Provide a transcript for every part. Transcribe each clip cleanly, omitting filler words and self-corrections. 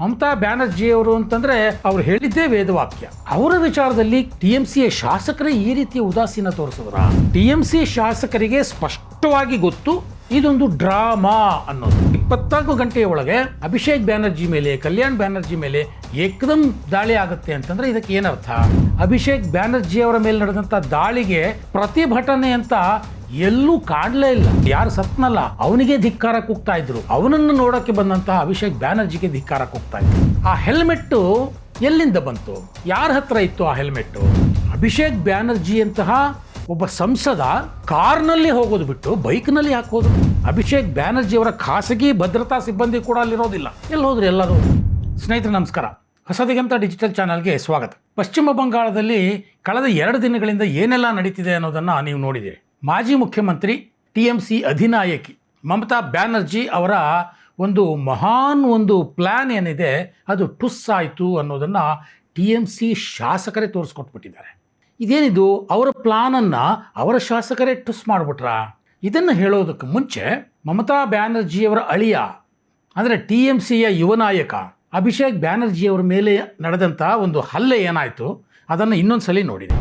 ಮಮತಾ ಬ್ಯಾನರ್ಜಿ ಅವರು ಅಂತಂದ್ರೆ ಅವ್ರು ಹೇಳಿದ್ದೇ ವೇದವಾಕ್ಯ. ಅವರ ವಿಚಾರದಲ್ಲಿ ಟಿಎಂಸಿಯ ಶಾಸಕರೇ ಈ ರೀತಿಯ ಉದಾಸೀನ ತೋರಿಸಿದ್ರ? ಟಿಎಂಸಿ ಶಾಸಕರಿಗೆ ಸ್ಪಷ್ಟವಾಗಿ ಗೊತ್ತು ಇದೊಂದು ಡ್ರಾಮಾ ಅನ್ನೋದು. 24 ಗಂಟೆಯ ಒಳಗೆ ಅಭಿಷೇಕ್ ಬ್ಯಾನರ್ಜಿ ಮೇಲೆ, ಕಲ್ಯಾಣ್ ಬ್ಯಾನರ್ಜಿ ಮೇಲೆ ಏಕದಮ್ ದಾಳಿ ಆಗುತ್ತೆ ಅಂತಂದ್ರೆ ಇದಕ್ಕೆ ಏನರ್ಥ? ಅಭಿಷೇಕ್ ಬ್ಯಾನರ್ಜಿ ಅವರ ಮೇಲೆ ನಡೆದಂತ ದಾಳಿಗೆ ಪ್ರತಿಭಟನೆ ಅಂತ ಎಲ್ಲೂ ಕಾಣಲೇ ಇಲ್ಲ. ಯಾರು ಸತ್ನಲ್ಲ ಅವನಿಗೆ ಧಿಕ್ಕಾರ ಕೂಗ್ತಾ ಇದ್ರು. ಅವನನ್ನು ನೋಡಕ್ಕೆ ಬಂದಂತಹ ಅಭಿಷೇಕ್ ಬ್ಯಾನರ್ಜಿಗೆ ಧಿಕ್ಕಾರ ಕೂಗ್ತಾ ಇದ್ರು. ಆ ಹೆಲ್ಮೆಟ್ ಎಲ್ಲಿಂದ ಬಂತು? ಯಾರ ಹತ್ರ ಇತ್ತು ಆ ಹೆಲ್ಮೆಟ್? ಅಭಿಷೇಕ್ ಬ್ಯಾನರ್ಜಿ ಅಂತಹ ಒಬ್ಬ ಸಂಸದ ಕಾರ್ನಲ್ಲಿ ಹೋಗೋದು ಬಿಟ್ಟು ಬೈಕ್ನಲ್ಲಿ ಹಾಕೋದು. ಅಭಿಷೇಕ್ ಬ್ಯಾನರ್ಜಿ ಅವರ ಖಾಸಗಿ ಭದ್ರತಾ ಸಿಬ್ಬಂದಿ ಕೂಡ ಅಲ್ಲಿರೋದಿಲ್ಲ. ಎಲ್ಲಿ ಹೋದ್ರು ಎಲ್ಲರೂ? ಸ್ನೇಹಿತರೆ ನಮಸ್ಕಾರ, ಹೊಸದಿಗಂತ ಡಿಜಿಟಲ್ ಚಾನಲ್ಗೆ ಸ್ವಾಗತ. ಪಶ್ಚಿಮ ಬಂಗಾಳದಲ್ಲಿ ಕಳೆದ 2 ದಿನಗಳಿಂದ ಏನೆಲ್ಲ ನಡೀತಿದೆ ಅನ್ನೋದನ್ನ ನೀವು ನೋಡಿದ್ದೀರಿ. ಮಾಜಿ ಮುಖ್ಯಮಂತ್ರಿ ಟಿಎಂಸಿ ಅಧಿನಾಯಕಿ ಮಮತಾ ಬ್ಯಾನರ್ಜಿ ಅವರ ಒಂದು ಪ್ಲ್ಯಾನ್ ಏನಿದೆ ಅದು ಟುಸ್ ಆಯಿತು ಅನ್ನೋದನ್ನು ಟಿಎಂಸಿ ಶಾಸಕರೇ ತೋರಿಸ್ಕೊಟ್ಬಿಟ್ಟಿದ್ದಾರೆ. ಇದೇನಿದು? ಅವರ ಪ್ಲಾನನ್ನು ಅವರ ಶಾಸಕರೇ ಟುಸ್ ಮಾಡಿಬಿಟ್ರಾ? ಇದನ್ನು ಹೇಳೋದಕ್ಕೆ ಮುಂಚೆ ಮಮತಾ ಬ್ಯಾನರ್ಜಿಯವರ ಅಳಿಯ ಅಂದರೆ ಟಿಎಂಸಿಯ ಯುವ ನಾಯಕ ಅಭಿಷೇಕ್ ಬ್ಯಾನರ್ಜಿಯವರ ಮೇಲೆ ನಡೆದಂಥ ಒಂದು ಹಲ್ಲೆ ಏನಾಯಿತು ಅದನ್ನು ಇನ್ನೊಂದು ಸಲ ನೋಡಿದೆ.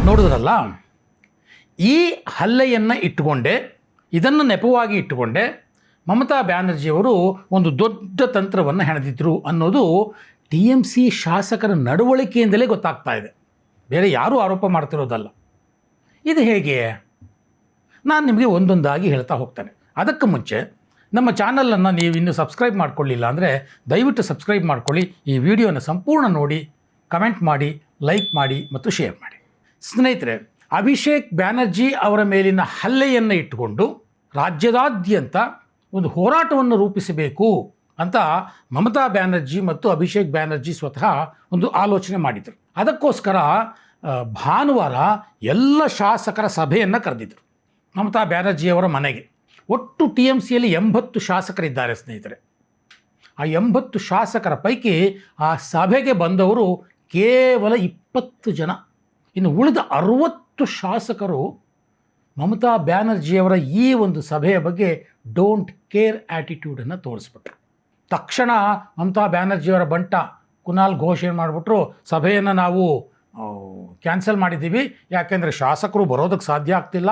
ನೋಡಿದ್ರಲ್ಲ, ಈ ಹಲ್ಲೆಯನ್ನು ಇಟ್ಟುಕೊಂಡೆ, ಇದನ್ನು ನೆಪವಾಗಿ ಇಟ್ಟುಕೊಂಡೆ ಮಮತಾ ಬ್ಯಾನರ್ಜಿಯವರು ಒಂದು ದೊಡ್ಡ ತಂತ್ರವನ್ನು ಹೆಣೆದಿದ್ರು ಅನ್ನೋದು ಟಿ ಎಂ ಸಿ ಶಾಸಕರ ನಡವಳಿಕೆಯಿಂದಲೇ ಗೊತ್ತಾಗ್ತಾ ಇದೆ. ಬೇರೆ ಯಾರೂ ಆರೋಪ ಮಾಡ್ತಿರೋದಲ್ಲ. ಇದು ಹೇಗೆ? ನಾನು ನಿಮಗೆ ಒಂದೊಂದಾಗಿ ಹೇಳ್ತಾ ಹೋಗ್ತೇನೆ. ಅದಕ್ಕೆ ಮುಂಚೆ ನಮ್ಮ ಚಾನಲನ್ನು ನೀವು ಇನ್ನೂ ಸಬ್ಸ್ಕ್ರೈಬ್ ಮಾಡ್ಕೊಳ್ಳಿಲ್ಲ ಅಂದರೆ ದಯವಿಟ್ಟು ಸಬ್ಸ್ಕ್ರೈಬ್ ಮಾಡ್ಕೊಳ್ಳಿ. ಈ ವಿಡಿಯೋನ ಸಂಪೂರ್ಣ ನೋಡಿ, ಕಮೆಂಟ್ ಮಾಡಿ, ಲೈಕ್ ಮಾಡಿ ಮತ್ತು ಶೇರ್ ಮಾಡಿ. ಸ್ನೇಹಿತರೆ, ಅಭಿಷೇಕ್ ಬ್ಯಾನರ್ಜಿ ಅವರ ಮೇಲಿನ ಹಲ್ಲೆಯನ್ನು ಇಟ್ಟುಕೊಂಡು ರಾಜ್ಯದಾದ್ಯಂತ ಒಂದು ಹೋರಾಟವನ್ನು ರೂಪಿಸಬೇಕು ಅಂತ ಮಮತಾ ಬ್ಯಾನರ್ಜಿ ಮತ್ತು ಅಭಿಷೇಕ್ ಬ್ಯಾನರ್ಜಿ ಸ್ವತಃ ಒಂದು ಆಲೋಚನೆ ಮಾಡಿದರು. ಅದಕ್ಕೋಸ್ಕರ ಭಾನುವಾರ ಎಲ್ಲ ಶಾಸಕರ ಸಭೆಯನ್ನು ಕರೆದಿದ್ದರು ಮಮತಾ ಬ್ಯಾನರ್ಜಿಯವರ ಮನೆಗೆ. ಒಟ್ಟು ಟಿ ಎಂ ಸಿಯಲ್ಲಿ 80 ಶಾಸಕರಿದ್ದಾರೆ ಸ್ನೇಹಿತರೆ. ಆ 80 ಶಾಸಕರ ಪೈಕಿ ಆ ಸಭೆಗೆ ಬಂದವರು ಕೇವಲ 20 ಜನ. ಇನ್ನು ಉಳಿದ 60 ಶಾಸಕರು ಮಮತಾ ಬ್ಯಾನರ್ಜಿಯವರ ಈ ಒಂದು ಸಭೆಯ ಬಗ್ಗೆ ಡೋಂಟ್ ಕೇರ್ ಆ್ಯಟಿಟ್ಯೂಡನ್ನು ತೋರಿಸ್ಬಿಟ್ರು. ತಕ್ಷಣ ಮಮತಾ ಬ್ಯಾನರ್ಜಿಯವರ ಬಂಟ ಕುನಾಲ್ ಘೋಷ್ ಏನು ಮಾಡಿಬಿಟ್ರು, ಸಭೆಯನ್ನು ನಾವು ಕ್ಯಾನ್ಸಲ್ ಮಾಡಿದ್ದೀವಿ, ಯಾಕೆಂದರೆ ಶಾಸಕರು ಬರೋದಕ್ಕೆ ಸಾಧ್ಯ ಆಗ್ತಿಲ್ಲ,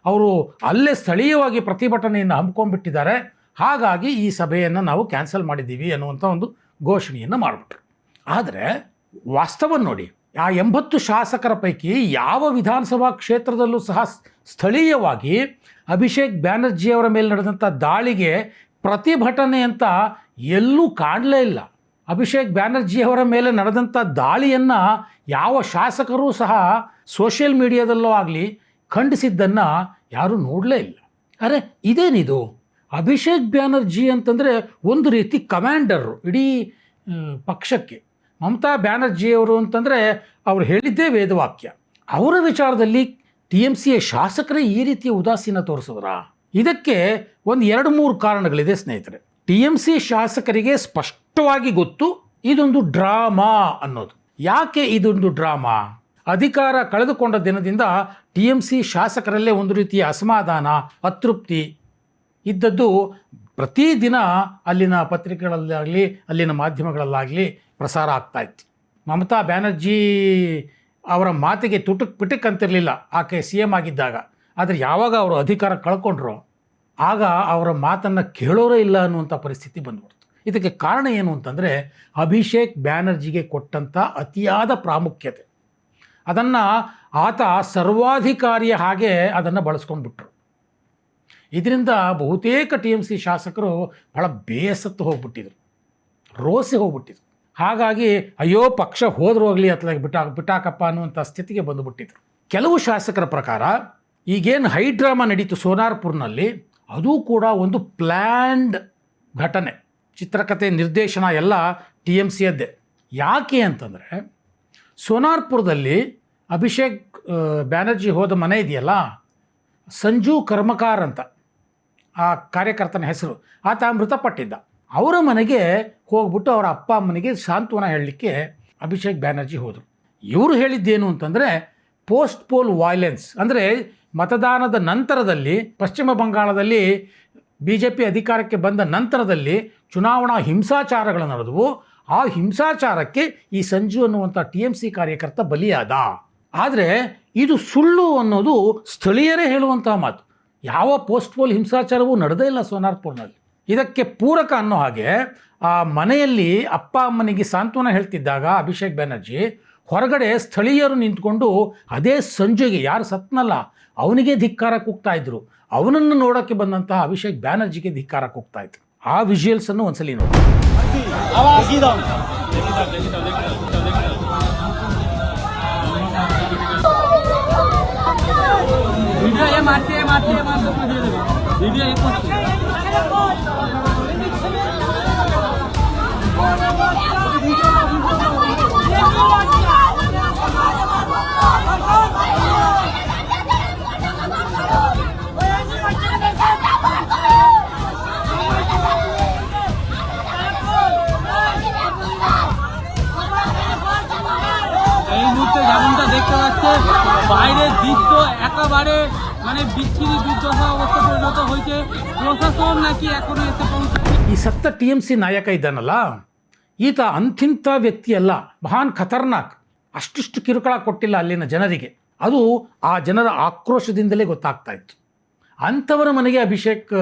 ಅವರು ಅಲ್ಲೇ ಸ್ಥಳೀಯವಾಗಿ ಪ್ರತಿಭಟನೆಯನ್ನು ಹಮ್ಮಿಕೊಂಡ್ಬಿಟ್ಟಿದ್ದಾರೆ, ಹಾಗಾಗಿ ಈ ಸಭೆಯನ್ನು ನಾವು ಕ್ಯಾನ್ಸಲ್ ಮಾಡಿದ್ದೀವಿ ಅನ್ನುವಂಥ ಒಂದು ಘೋಷಣೆಯನ್ನು ಮಾಡಿಬಿಟ್ರು. ಆದರೆ ವಾಸ್ತವ ನೋಡಿ, ಆ 80 ಶಾಸಕರ ಪೈಕಿ ಯಾವ ವಿಧಾನಸಭಾ ಕ್ಷೇತ್ರದಲ್ಲೂ ಸಹ ಸ್ಥಳೀಯವಾಗಿ ಅಭಿಷೇಕ್ ಬ್ಯಾನರ್ಜಿಯವರ ಮೇಲೆ ನಡೆದಂಥ ದಾಳಿಗೆ ಪ್ರತಿಭಟನೆ ಅಂತ ಎಲ್ಲೂ ಕಾಣಲೇ ಇಲ್ಲ. ಅಭಿಷೇಕ್ ಬ್ಯಾನರ್ಜಿಯವರ ಮೇಲೆ ನಡೆದಂಥ ದಾಳಿಯನ್ನು ಯಾವ ಶಾಸಕರೂ ಸಹ ಸೋಷಿಯಲ್ ಮೀಡಿಯಾದಲ್ಲೂ ಆಗಲಿ ಖಂಡಿಸಿದ್ದನ್ನು ಯಾರೂ ನೋಡಲೇ ಇಲ್ಲ. ಅರೆ ಇದೇನಿದು? ಅಭಿಷೇಕ್ ಬ್ಯಾನರ್ಜಿ ಅಂತಂದರೆ ಒಂದು ರೀತಿ ಕಮಾಂಡರು ಇಡೀ ಪಕ್ಷಕ್ಕೆ. ಮಮತಾ ಬ್ಯಾನರ್ಜಿಯವರು ಅಂತಂದರೆ ಅವ್ರು ಹೇಳಿದ್ದೇ ವೇದವಾಕ್ಯ. ಅವರ ವಿಚಾರದಲ್ಲಿ ಟಿ ಎಂ ಸಿಯ ಶಾಸಕರೇ ಈ ರೀತಿಯ ಉದಾಸೀನ ತೋರಿಸಿದ್ರಾ? ಇದಕ್ಕೆ ಒಂದು 2-3 ಕಾರಣಗಳಿದೆ ಸ್ನೇಹಿತರೆ. ಟಿ ಎಂ ಸಿ ಶಾಸಕರಿಗೆ ಸ್ಪಷ್ಟವಾಗಿ ಗೊತ್ತು ಇದೊಂದು ಡ್ರಾಮಾ ಅನ್ನೋದು. ಯಾಕೆ ಇದೊಂದು ಡ್ರಾಮಾ? ಅಧಿಕಾರ ಕಳೆದುಕೊಂಡ ದಿನದಿಂದ ಟಿ ಎಂ ಸಿ ಶಾಸಕರಲ್ಲೇ ಒಂದು ರೀತಿಯ ಅಸಮಾಧಾನ, ಅತೃಪ್ತಿ ಇದ್ದದ್ದು ಪ್ರತಿದಿನ ಅಲ್ಲಿನ ಪತ್ರಿಕೆಗಳಲ್ಲಾಗಲಿ ಅಲ್ಲಿನ ಮಾಧ್ಯಮಗಳಲ್ಲಾಗಲಿ ಪ್ರಸಾರ ಆಗ್ತಾ ಇತ್ತು. ಮಮತಾ ಬ್ಯಾನರ್ಜಿ ಅವರ ಮಾತಿಗೆ ಪಿಟಕ್ ಅಂತಿರಲಿಲ್ಲ ಆಕೆ ಸಿ ಎಂ ಆಗಿದ್ದಾಗ. ಆದರೆ ಯಾವಾಗ ಅವರು ಅಧಿಕಾರ ಕಳ್ಕೊಂಡ್ರು ಆಗ ಅವರ ಮಾತನ್ನು ಕೇಳೋರೇ ಇಲ್ಲ ಅನ್ನುವಂಥ ಪರಿಸ್ಥಿತಿ ಬಂದ್ಬಿಡ್ತು. ಇದಕ್ಕೆ ಕಾರಣ ಏನು ಅಂತಂದರೆ ಅಭಿಷೇಕ್ ಬ್ಯಾನರ್ಜಿಗೆ ಕೊಟ್ಟಂಥ ಅತಿಯಾದ ಪ್ರಾಮುಖ್ಯತೆ. ಅದನ್ನು ಆತ ಸರ್ವಾಧಿಕಾರಿಯ ಹಾಗೆ ಅದನ್ನು ಬಳಸ್ಕೊಂಡ್ಬಿಟ್ರು. ಇದರಿಂದ ಬಹುತೇಕ ಟಿ ಎಂ ಸಿ ಶಾಸಕರು ಬಹಳ ಬೇಸತ್ತು ಹೋಗ್ಬಿಟ್ಟಿದ್ರು, ರೋಸಿ ಹೋಗ್ಬಿಟ್ಟಿದ್ರು. ಹಾಗಾಗಿ ಅಯ್ಯೋ ಪಕ್ಷ ಹೋದ್ರೂ ಹೋಗಲಿ ಅತ್ಲಾಗಿ ಬಿಟ್ಟಾಕಪ್ಪ ಅನ್ನುವಂಥ ಸ್ಥಿತಿಗೆ ಬಂದುಬಿಟ್ಟಿದ್ರು. ಕೆಲವು ಶಾಸಕರ ಪ್ರಕಾರ ಈಗೇನು ಹೈ ಡ್ರಾಮಾ ನಡೀತು ಸೋನಾರ್ಪುರ್ನಲ್ಲಿ, ಅದು ಕೂಡ ಒಂದು ಪ್ಲ್ಯಾಂಡ್ ಘಟನೆ. ಚಿತ್ರಕಥೆ, ನಿರ್ದೇಶನ ಎಲ್ಲ TMCಯದ್ದೇ. ಯಾಕೆ ಅಂತಂದರೆ ಸೋನಾರ್ಪುರದಲ್ಲಿ ಅಭಿಷೇಕ್ ಬ್ಯಾನರ್ಜಿ ಹೋದ ಮನೆ ಇದೆಯಲ್ಲ, ಸಂಜು ಕರ್ಮಕಾರ್ ಅಂತ ಆ ಕಾರ್ಯಕರ್ತನ ಹೆಸರು, ಆತ ಮೃತಪಟ್ಟಿದ್ದ. ಅವರ ಮನೆಗೆ ಹೋಗ್ಬಿಟ್ಟು ಅವರ ಅಪ್ಪ ಅಮ್ಮನಿಗೆ ಸಾಂತ್ವನ ಹೇಳಲಿಕ್ಕೆ ಅಭಿಷೇಕ್ ಬ್ಯಾನರ್ಜಿ ಹೋದರು. ಇವರು ಹೇಳಿದ್ದೇನು ಅಂತಂದರೆ ಪೋಸ್ಟ್ ಪೋಲ್ ವೈಲೆನ್ಸ್ ಅಂದರೆ ಮತದಾನದ ನಂತರದಲ್ಲಿ ಪಶ್ಚಿಮ ಬಂಗಾಳದಲ್ಲಿ BJP ಅಧಿಕಾರಕ್ಕೆ ಬಂದ ನಂತರದಲ್ಲಿ ಚುನಾವಣಾ ಹಿಂಸಾಚಾರಗಳು ನಡೆದವು. ಆ ಹಿಂಸಾಚಾರಕ್ಕೆ ಈ ಸಂಜು ಅನ್ನುವಂಥ TMC ಕಾರ್ಯಕರ್ತ ಬಲಿಯಾದ. ಆದರೆ ಇದು ಸುಳ್ಳು ಅನ್ನೋದು ಸ್ಥಳೀಯರೇ ಹೇಳುವಂತಹ ಮಾತು. ಯಾವ ಪೋಸ್ಟ್ ಪೋಲ್ ಹಿಂಸಾಚಾರವೂ ನಡೆದೇ ಇಲ್ಲ ಸೋನಾರ್ಪುರ್ನಲ್ಲಿ. ಇದಕ್ಕೆ ಪೂರಕ ಅನ್ನೋ ಹಾಗೆ ಆ ಮನೆಯಲ್ಲಿ ಅಪ್ಪ ಅಮ್ಮನಿಗೆ ಸಾಂತ್ವನ ಹೇಳ್ತಿದ್ದಾಗ ಅಭಿಷೇಕ್ ಬ್ಯಾನರ್ಜಿ ಹೊರಗಡೆ ಸ್ಥಳೀಯರು ನಿಂತ್ಕೊಂಡು ಅದೇ ಸಂಜುಗೆ, ಯಾರು ಸತ್ನಲ್ಲ ಅವನಿಗೆ ಧಿಕ್ಕಾರ ಕೂಗ್ತಾ ಇದ್ರು. ಅವನನ್ನು ನೋಡೋಕ್ಕೆ ಬಂದಂತಹ ಅಭಿಷೇಕ್ ಬ್ಯಾನರ್ಜಿಗೆ ಧಿಕ್ಕಾರ ಕೂಗ್ತಾ ಇದ್ರು. ಆ ವಿಜುವಲ್ಸನ್ನು ಒಂದ್ಸಲಿ ನೋಡಿ. যেমনটা দেখতে পাচ্ছে বাইরের দৃশ্য একেবারে মানে বিচ্ছিরি দুর্দশা অবস্থা পরিণত হয়েছে। প্রশাসন নাকি এখনো এসে পৌঁছায়নি। ಈ ಸತ್ತ TMC ನಾಯಕ ಇದ್ದಾನಲ್ಲ, ಈತ ಅಂಥಿಂಥ ವ್ಯಕ್ತಿಯಲ್ಲ, ಮಹಾನ್ ಖತರ್ನಾಕ್. ಅಷ್ಟಿಷ್ಟು ಕಿರುಕುಳ ಕೊಟ್ಟಿಲ್ಲ ಅಲ್ಲಿನ ಜನರಿಗೆ. ಅದು ಆ ಜನರ ಆಕ್ರೋಶದಿಂದಲೇ ಗೊತ್ತಾಗ್ತಾ ಇತ್ತು. ಅಂಥವರ ಮನೆಗೆ ಅಭಿಷೇಕ್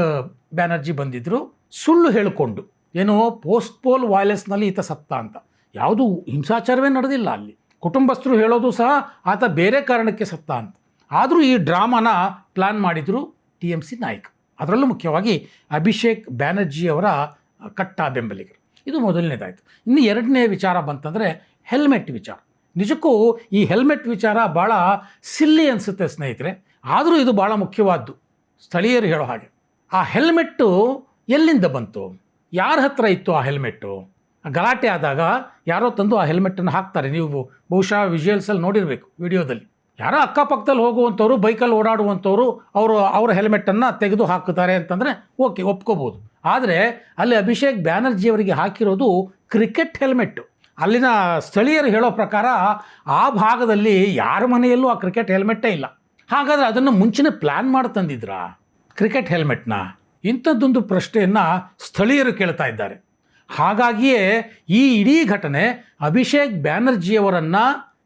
ಬ್ಯಾನರ್ಜಿ ಬಂದಿದ್ದರು ಸುಳ್ಳು ಹೇಳಿಕೊಂಡು. ಏನೋ ಪೋಸ್ಟ್ ಪೋಲ್ ವೈಲೆನ್ಸ್ನಲ್ಲಿ ಈತ ಸತ್ತ ಅಂತ. ಯಾವುದು ಹಿಂಸಾಚಾರವೇ ನಡೆದಿಲ್ಲ ಅಲ್ಲಿ. ಕುಟುಂಬಸ್ಥರು ಹೇಳೋದು ಸಹ ಆತ ಬೇರೆ ಕಾರಣಕ್ಕೆ ಸತ್ತ ಅಂತ. ಆದರೂ ಈ ಡ್ರಾಮಾನ ಪ್ಲ್ಯಾನ್ ಮಾಡಿದರು TMC ನಾಯಕ, ಅದರಲ್ಲೂ ಮುಖ್ಯವಾಗಿ ಅಭಿಷೇಕ್ ಬ್ಯಾನರ್ಜಿಯವರ ಕಟ್ಟ ಬೆಂಬಲಿಗರು. ಇದು ಮೊದಲನೇದಾಯಿತು. ಇನ್ನು ಎರಡನೇ ವಿಚಾರ ಬಂತಂದರೆ ಹೆಲ್ಮೆಟ್ ವಿಚಾರ. ನಿಜಕ್ಕೂ ಈ ಹೆಲ್ಮೆಟ್ ವಿಚಾರ ಭಾಳ ಸಿಲ್ಲಿ ಅನಿಸುತ್ತೆ ಸ್ನೇಹಿತರೆ, ಆದರೂ ಇದು ಭಾಳ ಮುಖ್ಯವಾದ್ದು ಸ್ಥಳೀಯರು ಹೇಳೋ ಹಾಗೆ. ಆ ಹೆಲ್ಮೆಟ್ಟು ಎಲ್ಲಿಂದ ಬಂತು, ಯಾರ ಹತ್ರ ಇತ್ತು ಆ ಹೆಲ್ಮೆಟ್ಟು? ಗಲಾಟೆ ಆದಾಗ ಯಾರೋ ತಂದು ಆ ಹೆಲ್ಮೆಟನ್ನು ಹಾಕ್ತಾರೆ. ನೀವು ಬಹುಶಃ ವಿಜುವಲ್ಸಲ್ಲಿ ನೋಡಿರಬೇಕು, ವಿಡಿಯೋದಲ್ಲಿ. ಯಾರೋ ಅಕ್ಕಪಕ್ಕದಲ್ಲಿ ಹೋಗುವಂಥವ್ರು, ಬೈಕಲ್ಲಿ ಓಡಾಡುವಂಥವ್ರು ಅವರ ಹೆಲ್ಮೆಟನ್ನು ತೆಗೆದು ಹಾಕುತ್ತಾರೆ ಅಂತಂದರೆ ಓಕೆ, ಒಪ್ಕೋಬೋದು. ಆದರೆ ಅಲ್ಲಿ ಅಭಿಷೇಕ್ ಬ್ಯಾನರ್ಜಿಯವರಿಗೆ ಹಾಕಿರೋದು ಕ್ರಿಕೆಟ್ ಹೆಲ್ಮೆಟ್ಟು. ಅಲ್ಲಿನ ಸ್ಥಳೀಯರು ಹೇಳೋ ಪ್ರಕಾರ ಆ ಭಾಗದಲ್ಲಿ ಯಾರ ಮನೆಯಲ್ಲೂ ಆ ಕ್ರಿಕೆಟ್ ಹೆಲ್ಮೆಟ್ಟೇ ಇಲ್ಲ. ಹಾಗಾದರೆ ಅದನ್ನು ಮುಂಚೆನೇ ಪ್ಲ್ಯಾನ್ ಮಾಡಿ ತಂದಿದ್ರಾ ಕ್ರಿಕೆಟ್ ಹೆಲ್ಮೆಟ್ನ? ಇಂಥದ್ದೊಂದು ಪ್ರಶ್ನೆಯನ್ನು ಸ್ಥಳೀಯರು ಕೇಳ್ತಾ ಇದ್ದಾರೆ. ಹಾಗಾಗಿಯೇ ಈ ಇಡೀ ಘಟನೆ ಅಭಿಷೇಕ್ ಬ್ಯಾನರ್ಜಿಯವರನ್ನು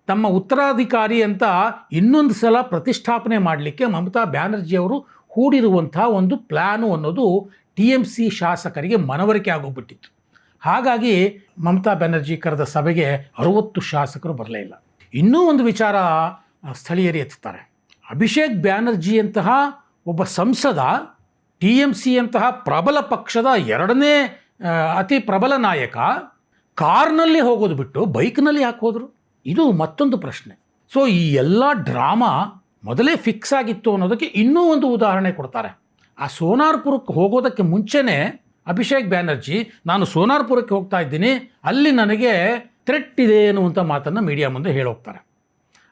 ತಮ್ಮ ಉತ್ತರಾಧಿಕಾರಿ ಅಂತ ಇನ್ನೊಂದು ಸಲ ಪ್ರತಿಷ್ಠಾಪನೆ ಮಾಡಲಿಕ್ಕೆ ಮಮತಾ ಬ್ಯಾನರ್ಜಿಯವರು ಹೂಡಿರುವಂಥ ಒಂದು ಪ್ಲ್ಯಾನು ಅನ್ನೋದು TMC ಶಾಸಕರಿಗೆ ಮನವರಿಕೆ ಆಗೋಗ್ಬಿಟ್ಟಿತ್ತು. ಹಾಗಾಗಿ ಮಮತಾ ಬ್ಯಾನರ್ಜಿ ಕರೆದ ಸಭೆಗೆ 60 ಶಾಸಕರು ಬರಲೇ ಇಲ್ಲ. ಇನ್ನೂ ಒಂದು ವಿಚಾರ ಸ್ಥಳೀಯರು ಎತ್ತುತ್ತಾರೆ. ಅಭಿಷೇಕ್ ಬ್ಯಾನರ್ಜಿಯಂತಹ ಒಬ್ಬ ಸಂಸದ TMCಯಂತಹ ಪ್ರಬಲ ಪಕ್ಷದ ಎರಡನೇ ಅತಿ ಪ್ರಬಲ ನಾಯಕ ಕಾರ್ನಲ್ಲಿ ಹೋಗೋದು ಬಿಟ್ಟು ಬೈಕ್ನಲ್ಲಿ ಯಾಕೆ ಹೋದರು? ಇದು ಮತ್ತೊಂದು ಪ್ರಶ್ನೆ. ಸೊ ಈ ಎಲ್ಲ ಡ್ರಾಮಾ ಮೊದಲೇ ಫಿಕ್ಸ್ ಆಗಿತ್ತು ಅನ್ನೋದಕ್ಕೆ ಇನ್ನೂ ಒಂದು ಉದಾಹರಣೆ ಕೊಡ್ತಾರೆ. ಆ ಸೋನಾರ್ಪುರಕ್ಕೆ ಹೋಗೋದಕ್ಕೆ ಮುಂಚೆನೇ ಅಭಿಷೇಕ್ ಬ್ಯಾನರ್ಜಿ, ನಾನು ಸೋನಾರ್ಪುರಕ್ಕೆ ಹೋಗ್ತಾ ಇದ್ದೀನಿ, ಅಲ್ಲಿ ನನಗೆ ಥ್ರೆಟ್ ಇದೆ ಅನ್ನುವಂಥ ಮಾತನ್ನು ಮೀಡಿಯಾ ಮುಂದೆ ಹೇಳೋಗ್ತಾರೆ.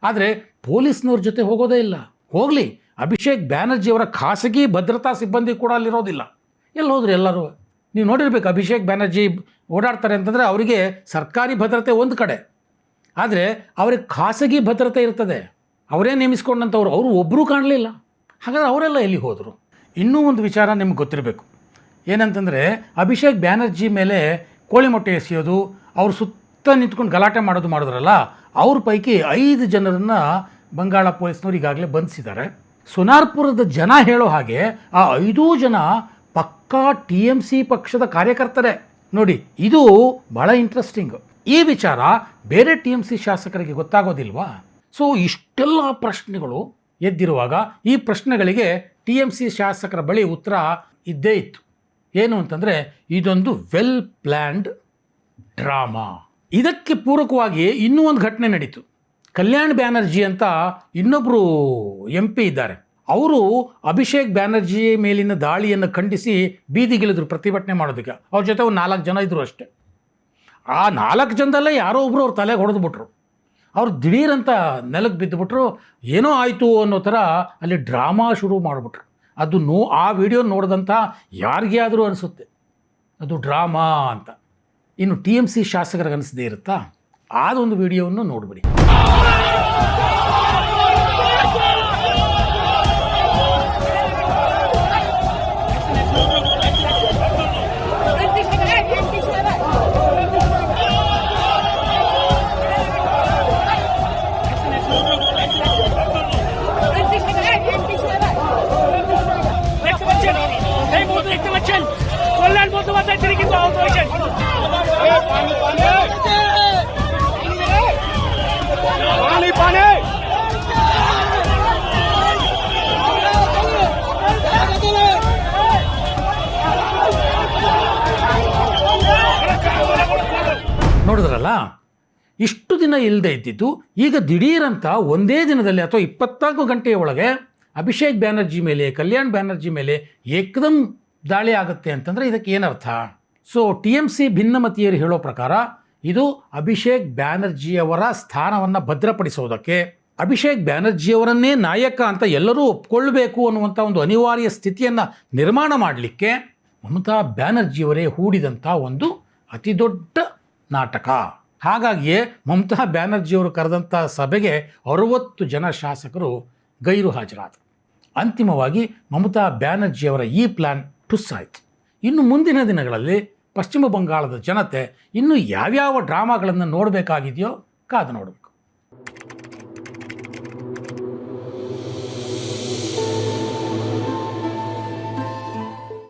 ಆದರೆ ಪೊಲೀಸ್ನವ್ರ ಜೊತೆ ಹೋಗೋದೇ ಇಲ್ಲ. ಹೋಗಲಿ, ಅಭಿಷೇಕ್ ಬ್ಯಾನರ್ಜಿಯವರ ಖಾಸಗಿ ಭದ್ರತಾ ಸಿಬ್ಬಂದಿ ಕೂಡ ಅಲ್ಲಿರೋದಿಲ್ಲ. ಎಲ್ಲಿ ಹೋದ್ರು ಎಲ್ಲರೂ? ನೀವು ನೋಡಿರ್ಬೇಕು, ಅಭಿಷೇಕ್ ಬ್ಯಾನರ್ಜಿ ಓಡಾಡ್ತಾರೆ ಅಂತಂದರೆ ಅವರಿಗೆ ಸರ್ಕಾರಿ ಭದ್ರತೆ ಒಂದು ಕಡೆ, ಆದರೆ ಅವ್ರಿಗೆ ಖಾಸಗಿ ಭದ್ರತೆ ಇರ್ತದೆ. ಅವರೇ ನೇಮಿಸ್ಕೊಂಡಂಥವ್ರು, ಅವರು ಒಬ್ಬರೂ ಕಾಣಲಿಲ್ಲ. ಹಾಗಾದರೆ ಅವರೆಲ್ಲ ಎಲ್ಲಿ ಹೋದರು? ಇನ್ನೂ ಒಂದು ವಿಚಾರ ನಿಮ್ಗೆ ಗೊತ್ತಿರಬೇಕು. ಏನಂತಂದರೆ ಅಭಿಷೇಕ್ ಬ್ಯಾನರ್ಜಿ ಮೇಲೆ ಕೋಳಿ ಮೊಟ್ಟೆ ಎಸೆಯೋದು, ಅವ್ರು ಸುತ್ತ ನಿಂತ್ಕೊಂಡು ಗಲಾಟೆ ಮಾಡಿದ್ರಲ್ಲ, ಅವ್ರ ಪೈಕಿ 5 ಜನರನ್ನು ಬಂಗಾಳ ಪೊಲೀಸ್ನವ್ರು ಈಗಾಗಲೇ ಬಂಧಿಸಿದ್ದಾರೆ. ಸೋನಾರ್ಪುರದ ಜನ ಹೇಳೋ ಹಾಗೆ ಆ 5 ಜನ ಪಕ್ಕಾ TMC ಪಕ್ಷದ ಕಾರ್ಯಕರ್ತರೇ. ನೋಡಿ, ಇದು ಭಾಳ ಇಂಟ್ರೆಸ್ಟಿಂಗ್. ಈ ವಿಚಾರ ಬೇರೆ TMC ಶಾಸಕರಿಗೆ ಗೊತ್ತಾಗೋದಿಲ್ವಾ? ಸೊ ಇಷ್ಟೆಲ್ಲ ಪ್ರಶ್ನೆಗಳು ಎದ್ದಿರುವಾಗ ಈ ಪ್ರಶ್ನೆಗಳಿಗೆ TMC ಶಾಸಕರ ಬಳಿ ಉತ್ತರ ಇದ್ದೇ ಇತ್ತು. ಏನು ಅಂತಂದರೆ ಇದೊಂದು ವೆಲ್ ಪ್ಲ್ಯಾನ್ಡ್ ಡ್ರಾಮಾ. ಇದಕ್ಕೆ ಪೂರಕವಾಗಿ ಇನ್ನೂ ಒಂದು ಘಟನೆ ನಡೀತು. ಕಲ್ಯಾಣ್ ಬ್ಯಾನರ್ಜಿ ಅಂತ ಇನ್ನೊಬ್ಬರು MP ಇದ್ದಾರೆ. ಅವರು ಅಭಿಷೇಕ್ ಬ್ಯಾನರ್ಜಿ ಮೇಲಿನ ದಾಳಿಯನ್ನು ಖಂಡಿಸಿ ಬೀದಿಗಿಳಿದ್ರು ಪ್ರತಿಭಟನೆ ಮಾಡೋದಕ್ಕೆ. ಅವ್ರ ಜೊತೆ ಒಂದು 4 ಜನ ಇದ್ದರು ಅಷ್ಟೇ. ಆ 4 ಜನದಲ್ಲೇ ಯಾರೋ ಒಬ್ಬರು ಅವ್ರ ತಲೆಗೆ ಹೊಡೆದ್ಬಿಟ್ರು. ಅವ್ರು ದಿಢೀರಂತ ನೆಲಕ್ಕೆ ಬಿದ್ದುಬಿಟ್ರು. ಏನೋ ಆಯಿತು ಅನ್ನೋ ಥರ ಅಲ್ಲಿ ಡ್ರಾಮಾ ಶುರು ಮಾಡಿಬಿಟ್ರು. ಅದು ಆ ವಿಡಿಯೋ ನೋಡಿದಂಥ ಯಾರಿಗೇ ಆದರೂ ಅನಿಸುತ್ತೆ ಅದು ಡ್ರಾಮಾ ಅಂತ. ಇನ್ನು TMC ಶಾಸಕರಿಗೆ ಅನಿಸದೇ ಇರುತ್ತಾ? ಅದೊಂದು ವಿಡಿಯೋವನ್ನು ನೋಡಿಬಿಡಿ. কল্যাণ বন্দ্যোপাধ্যায় তিনি কিন্তু আহত হয়েছেন। পানি পানি ನೋಡಿದ್ರಲ್ಲ, ಇಷ್ಟು ದಿನ ಇಲ್ಲದೆ ಇದ್ದಿದ್ದು ಈಗ ದಿಢೀರಂತ ಒಂದೇ ದಿನದಲ್ಲಿ ಅಥವಾ 24 ಗಂಟೆಯ ಒಳಗೆ ಅಭಿಷೇಕ್ ಬ್ಯಾನರ್ಜಿ ಮೇಲೆ, ಕಲ್ಯಾಣ್ ಬ್ಯಾನರ್ಜಿ ಮೇಲೆ ಏಕದಮ್ ದಾಳಿ ಆಗುತ್ತೆ ಅಂತಂದರೆ ಇದಕ್ಕೆ ಏನರ್ಥ? ಸೊ TMC ಭಿನ್ನಮತೀಯರು ಹೇಳೋ ಪ್ರಕಾರ ಇದು ಅಭಿಷೇಕ್ ಬ್ಯಾನರ್ಜಿಯವರ ಸ್ಥಾನವನ್ನು ಭದ್ರಪಡಿಸೋದಕ್ಕೆ, ಅಭಿಷೇಕ್ ಬ್ಯಾನರ್ಜಿಯವರನ್ನೇ ನಾಯಕ ಅಂತ ಎಲ್ಲರೂ ಒಪ್ಕೊಳ್ಬೇಕು ಅನ್ನುವಂಥ ಒಂದು ಅನಿವಾರ್ಯ ಸ್ಥಿತಿಯನ್ನು ನಿರ್ಮಾಣ ಮಾಡಲಿಕ್ಕೆ ಮಮತಾ ಬ್ಯಾನರ್ಜಿಯವರೇ ಹೂಡಿದಂಥ ಒಂದು ಅತಿ ದೊಡ್ಡ ನಾಟಕ. ಹಾಗಾಗಿಯೇ ಮಮತಾ ಬ್ಯಾನರ್ಜಿಯವರು ಕರೆದಂಥ ಸಭೆಗೆ 60 ಜನ ಶಾಸಕರು ಗೈರು ಹಾಜರಾದರು. ಅಂತಿಮವಾಗಿ ಮಮತಾ ಬ್ಯಾನರ್ಜಿಯವರ ಈ ಪ್ಲ್ಯಾನ್ ಟುಸ್ ಆಯಿತು. ಇನ್ನು ಮುಂದಿನ ದಿನಗಳಲ್ಲಿ ಪಶ್ಚಿಮ ಬಂಗಾಳದ ಜನತೆ ಇನ್ನು ಯಾವ್ಯಾವ ಡ್ರಾಮಾಗಳನ್ನು ನೋಡಬೇಕಾಗಿದೆಯೋ ಕಾದು ನೋಡಬೇಕು.